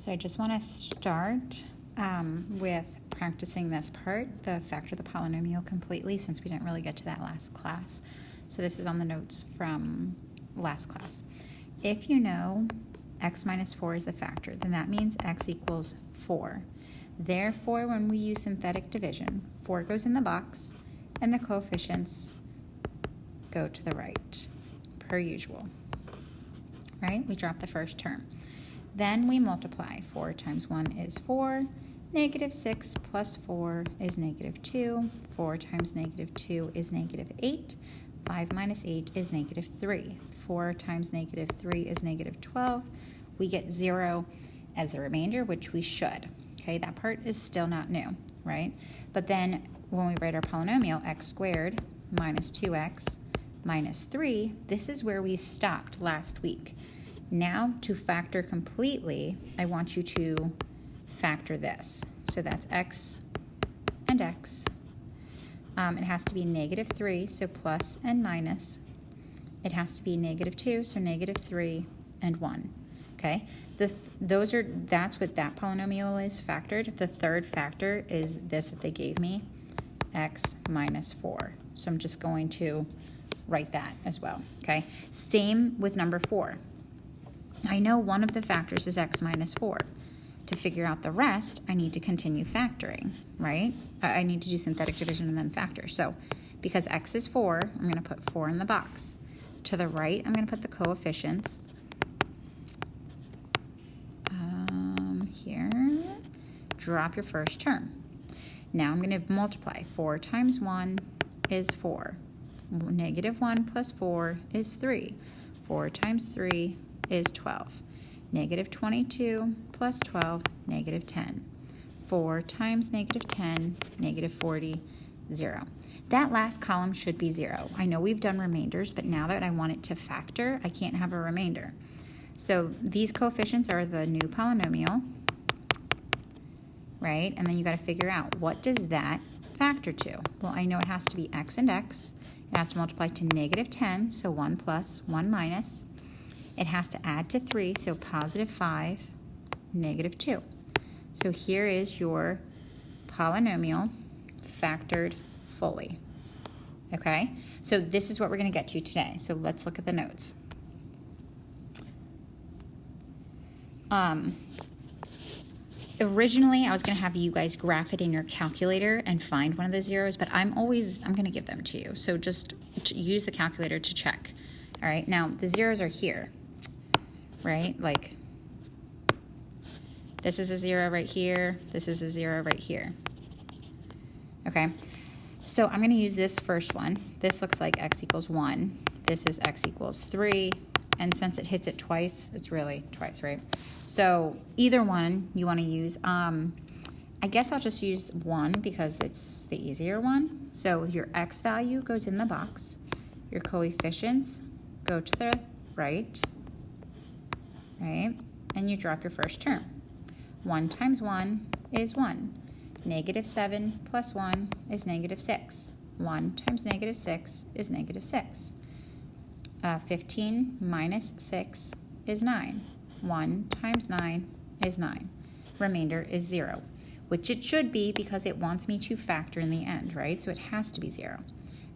So I just want to start with practicing this part, the factor the polynomial completely, since we didn't really get to that last class. So this is on the notes from last class. If you know x minus 4 is a factor, then that means x equals 4. Therefore, when we use synthetic division, 4 goes in the box and the coefficients go to the right, per usual. Right? We drop the first term. Then we multiply. 4 times 1 is 4. Negative 6 plus 4 is negative 2. 4 times negative 2 is negative 8. 5 minus 8 is negative 3. 4 times negative 3 is negative 12. We get 0 as the remainder, which we should. Okay, that part is still not new, right? But then when we write our polynomial, x squared minus 2x minus 3, this is where we stopped last week. Now, to factor completely, I want you to factor this. So that's x and x. It has to be negative 3, so plus and minus. It has to be negative 2, so negative 3 and 1. Okay, that's what that polynomial is factored. The third factor is this that they gave me, x minus 4. So I'm just going to write that as well. Okay, same with number 4. I know one of the factors is x minus 4. To figure out the rest, I need to continue factoring, right? I need to do synthetic division and then factor. So because x is 4, I'm going to put 4 in the box. To the right, I'm going to put the coefficients. Here, drop your first term. Now I'm going to multiply. 4 times 1 is 4. Negative 1 plus 4 is 3. 4 times 3 is 12. Negative 22 plus 12, negative 10. 4 times negative 10, negative 40, 0. That last column should be 0. I know we've done remainders, but now that I want it to factor, I can't have a remainder. So these coefficients are the new polynomial, right? And then you got to figure out, what does that factor to? Well, I know it has to be x and x. It has to multiply to negative 10, so 1 plus, 1 minus. It has to add to 3, so positive 5, negative 2. So here is your polynomial factored fully. Okay? So this is what we're going to get to today. So let's look at the notes. Originally, I was going to have you guys graph it in your calculator and find one of the zeros, but I'm going to give them to you. So just use the calculator to check. All right? Now, the zeros are here, right? Like, this is a 0 right here. This is a 0 right here. Okay? So I'm going to use this first one. This looks like x equals 1. This is x equals 3. And since it hits it twice, it's really twice, right? So either one you want to use. I guess I'll just use 1 because it's the easier one. So your x value goes in the box. Your coefficients go to the right, right? And you drop your first term. 1 times 1 is 1. Negative 7 plus 1 is negative 6. 1 times negative 6 is negative 6. 15 minus 6 is 9. 1 times 9 is 9. Remainder is 0, which it should be because it wants me to factor in the end, right? So it has to be 0,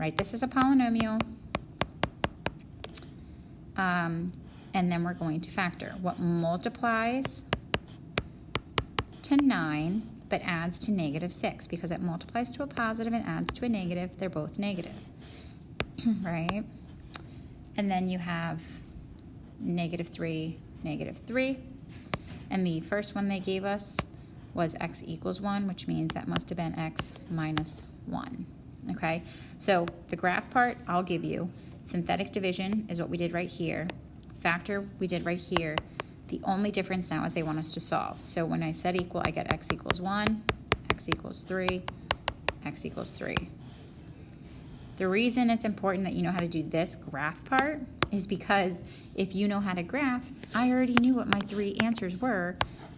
right? This is a polynomial. And then we're going to factor. What multiplies to 9 but adds to negative 6? Because it multiplies to a positive and adds to a negative. They're both negative, right? And then you have negative 3, negative 3. And the first one they gave us was x equals 1, which means that must have been x minus 1. Okay? So the graph part, I'll give you. Synthetic division is what we did right here. Factor, we did right here. The only difference now is they want us to solve. So when I said equal, I get x equals 1, x equals 3, x equals 3. The reason it's important that you know how to do this graph part is because if you know how to graph, I already knew what my 3 answers were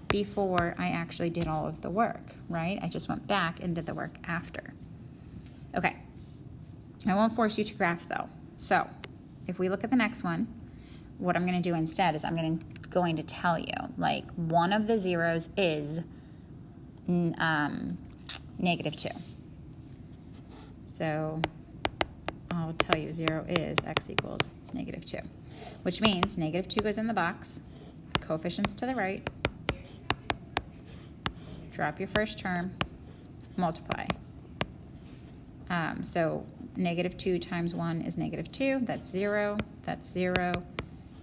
before I actually did all of the work, right? I just went back and did the work after. Okay, I won't force you to graph though. So if we look at the next one, what I'm going to do instead is I'm going to going to tell you. Like, one of the zeros is -2. So I'll tell you 0 is x equals -2, which means -2 goes in the box, coefficients to the right, drop your first term, multiply. So -2 times 1 is -2, that's 0, that's 0.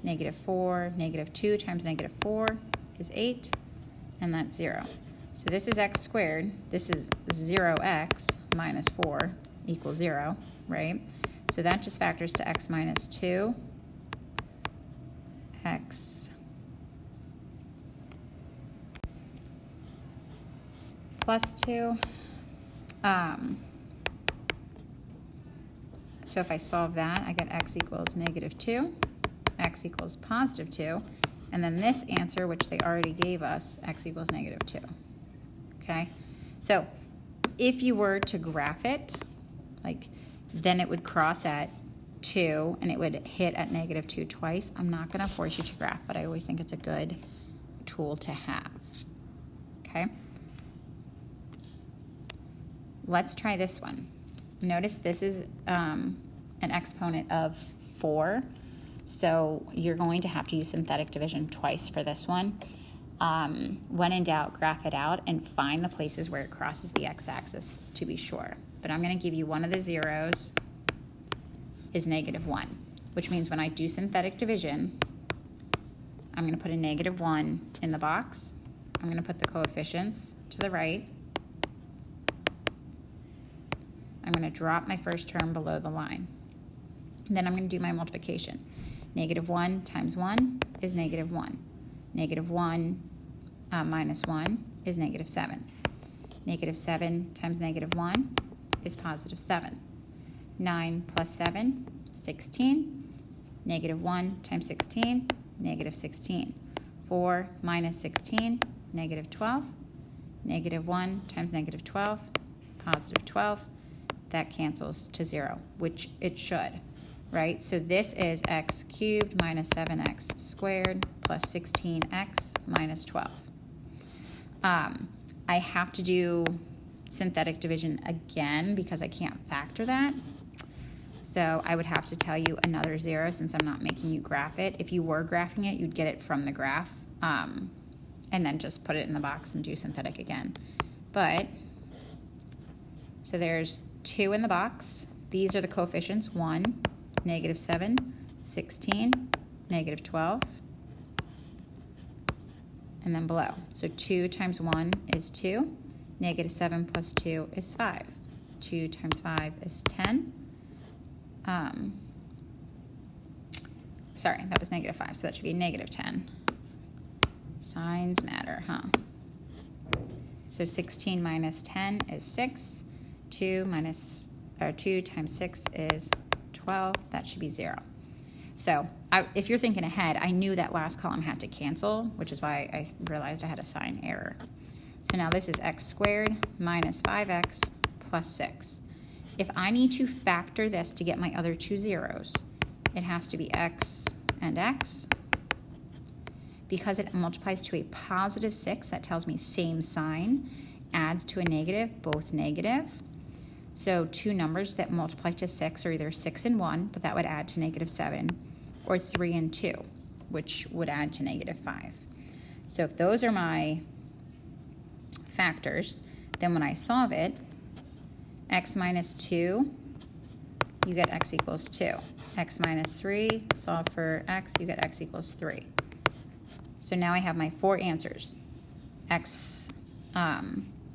-4, -2 times -4 is 8, and that's 0. So this is x squared, this is 0x minus 4 equals 0, right? So that just factors to x minus 2, x plus 2. So if I solve that, I get x equals -2, x equals +2, and then this answer, which they already gave us, x equals -2. Okay? So if you were to graph it, like, then it would cross at 2 and it would hit at -2 twice. I'm not going to force you to graph, but I always think it's a good tool to have. Okay? Let's try this one. Notice this is an exponent of 4, so you're going to have to use synthetic division twice for this one. When in doubt, graph it out and find the places where it crosses the x-axis to be sure. But I'm going to give you one of the zeros is -1, which means when I do synthetic division, I'm going to put a -1 in the box. I'm going to put the coefficients to the right. I'm going to drop my first term below the line. And then I'm going to do my multiplication. -1 times 1 is -1. -1 minus 1 is -7. -7 times -1 is +7. 9 plus 7, 16. -1 times 16, -16. 4 minus 16, -12. -1 times -12, +12. That cancels to 0, which it should, right? So this is x cubed minus 7x squared plus 16x minus 12. I have to do synthetic division again because I can't factor that. So I would have to tell you another 0 since I'm not making you graph it. If you were graphing it, you'd get it from the graph and then just put it in the box and do synthetic again. But, so there's 2 in the box. These are the coefficients, 1, -7, 16, -12, and then below. So 2 times 1 is 2, -7 plus 2 is 5. 2 times 5 is 10. Sorry, that was -5, so that should be -10. Signs matter, huh? So 16 minus 10 is 6. 2 times 6 is 12. That should be 0. So if you're thinking ahead, I knew that last column had to cancel, which is why I realized I had a sign error. So now this is x squared minus 5x plus 6. If I need to factor this to get my other two zeros, it has to be x and x. Because it multiplies to a +6, that tells me same sign, adds to a negative, both negative. So two numbers that multiply to 6 are either 6 and 1, but that would add to -7, or 3 and 2, which would add to -5. So if those are my factors, then when I solve it, x minus 2, you get x equals 2. X minus 3, solve for x, you get x equals 3. So now I have my 4 answers. X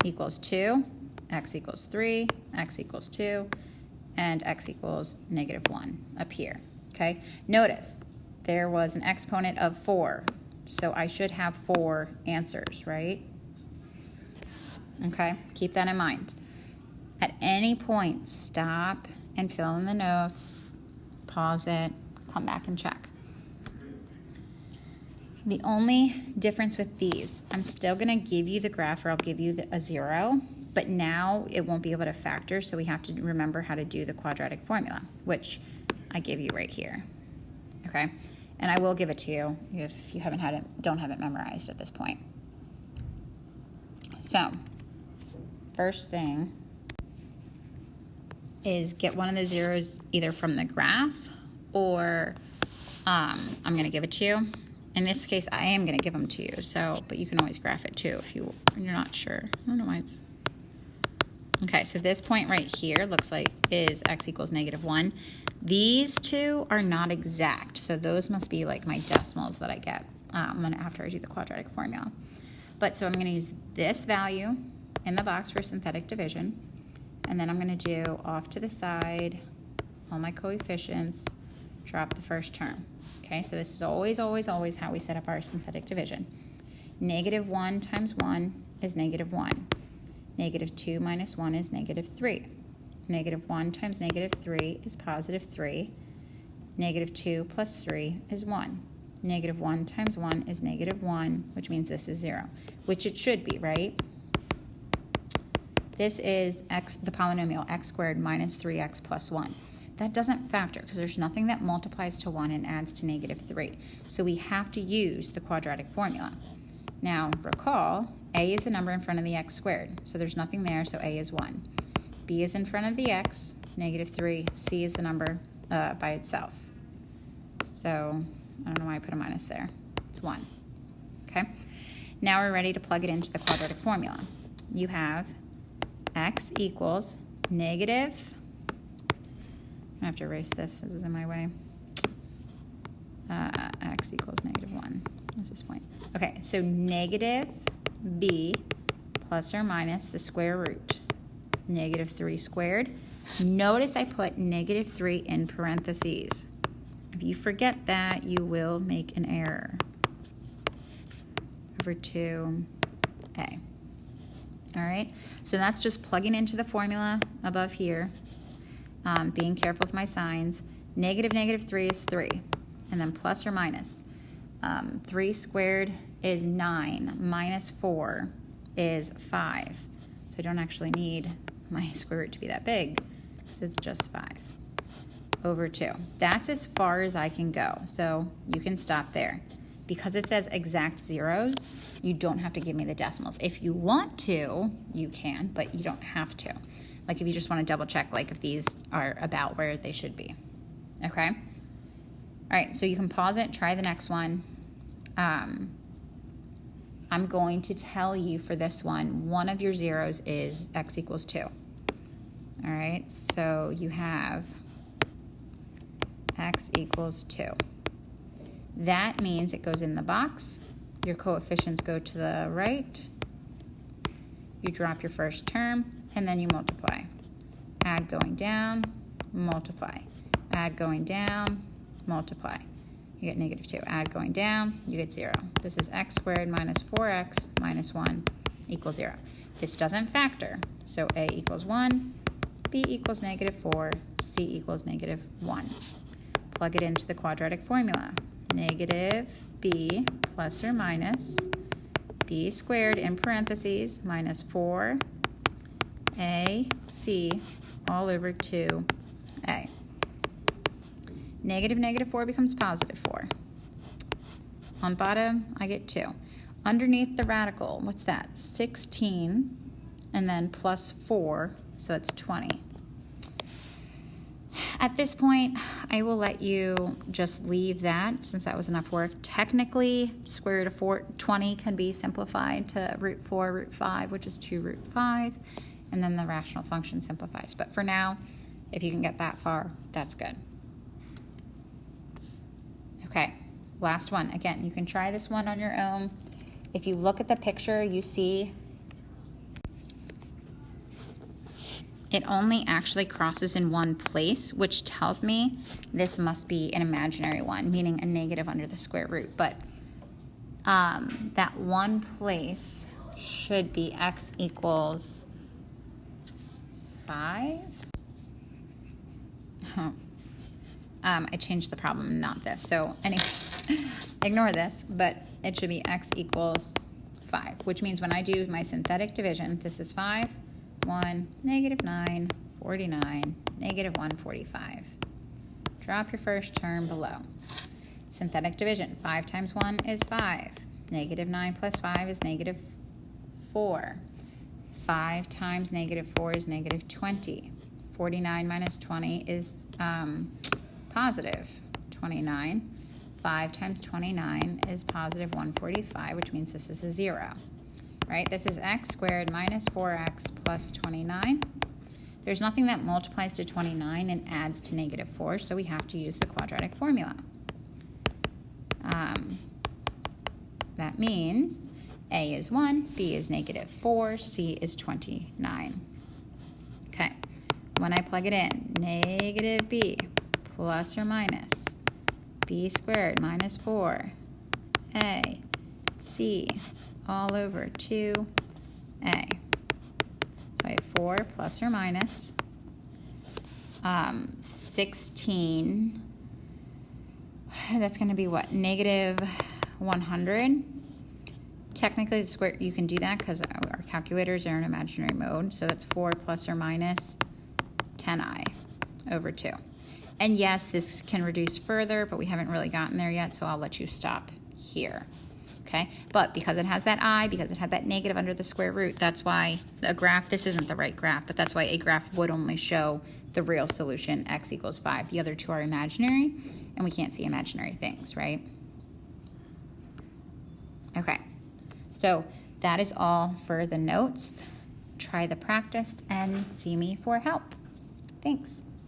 equals 2, x equals 3, x equals 2, and x equals -1 up here, okay? Notice there was an exponent of 4, so I should have 4 answers, right? Okay, keep that in mind. At any point, stop and fill in the notes, pause it, come back and check. The only difference with these, I'm still going to give you the graph, or I'll give you a 0, but now it won't be able to factor, so we have to remember how to do the quadratic formula, which I give you right here, okay? And I will give it to you if you don't have it memorized at this point. So, first thing is get one of the zeros either from the graph or I'm going to give it to you. In this case, I am going to give them to you. So, but you can always graph it too if you're not sure. I don't know why it's... Okay, so this point right here looks like is x equals -1. These two are not exact, so those must be like my decimals that I get after I do the quadratic formula. But so I'm going to use this value in the box for synthetic division, and then I'm going to do off to the side all my coefficients, drop the first term. Okay, so this is always, always, always how we set up our synthetic division. -1 times 1 is -1. -2 minus 1 is -3. -1 times -3 is +3. -2 plus 3 is 1. -1 times 1 is -1, which means this is 0, which it should be, right? This is the polynomial x squared minus 3x plus 1. That doesn't factor because there's nothing that multiplies to 1 and adds to -3. So we have to use the quadratic formula. Now, recall, a is the number in front of the x squared. So there's nothing there, so a is 1. B is in front of the x, -3. C is the number by itself. So I don't know why I put a minus there. It's 1. Okay? Now we're ready to plug it into the quadratic formula. You have x equals negative... I have to erase this. It was in my way. X equals -1. What's this point? Okay, so negative b plus or minus the square root. -3 squared. Notice I put -3 in parentheses. If you forget that, you will make an error. Over 2a. All right, so that's just plugging into the formula above here. Being careful with my signs. -3 is 3, and then plus or minus. 3 squared is 9, minus 4 is 5. So I don't actually need my square root to be that big, because it's just 5. Over 2. That's as far as I can go, so you can stop there. Because it says exact zeros, you don't have to give me the decimals. If you want to, you can, but you don't have to. Like if you just want to double check, like if these are about where they should be. Okay? All right, so you can pause it, try the next one. I'm going to tell you for this one of your zeros is x equals 2. All right, so you have x equals 2. That means it goes in the box. Your coefficients go to the right. You drop your first term, and then you multiply. Add going down, multiply. Add going down, multiply. You get -2. Add going down, you get 0. This is x squared minus 4x minus 1 equals 0. This doesn't factor, so a equals 1, b equals -4, c equals -1. Plug it into the quadratic formula. Negative b plus or minus b squared in parentheses minus 4 ac all over 2a. -4 becomes +4. On bottom, I get 2. Underneath the radical, what's that? 16, and then plus 4, so that's 20. At this point, I will let you just leave that since that was enough work. Technically, square root of 20 can be simplified to √4, √5, which is 2 √5, and then the rational function simplifies. But for now, if you can get that far, that's good. Okay, last one. Again, you can try this one on your own. If you look at the picture, you see it only actually crosses in one place, which tells me this must be an imaginary one, meaning a negative under the square root. But that one place should be x equals 5. Oh. I changed the problem, not this. So anyway, ignore this, but it should be x equals 5, which means when I do my synthetic division, this is 5, 1, -9, 49, -1, 45. Drop your first term below. synthetic division. 5 times 1 is 5. Negative 9 plus 5 is negative 4. 5 times negative 4 is negative 20. 49 minus 20 is positive 29. 5 times 29 is positive 145, which means this is a 0. Right? This is x squared minus 4x plus 29. There's nothing that multiplies to 29 and adds to negative 4, so we have to use the quadratic formula. That means a is 1, b is negative 4, c is 29. Okay, when I plug it in, negative b plus or minus b squared minus 4, a, c, all over 2a. So I have 4 plus or minus 16. That's going to be what? Negative 100. Technically, the square, you can do that because our calculators are in imaginary mode. So that's 4 plus or minus 10i over 2. And yes, this can reduce further, but we haven't really gotten there yet, so I'll let you stop here. Okay, but because it has that I, because it had that negative under the square root, that's why a graph, this isn't the right graph, but that's why a graph would only show the real solution, x equals 5. The other two are imaginary, and we can't see imaginary things, right? Okay, so that is all for the notes. Try the practice and see me for help. Thanks.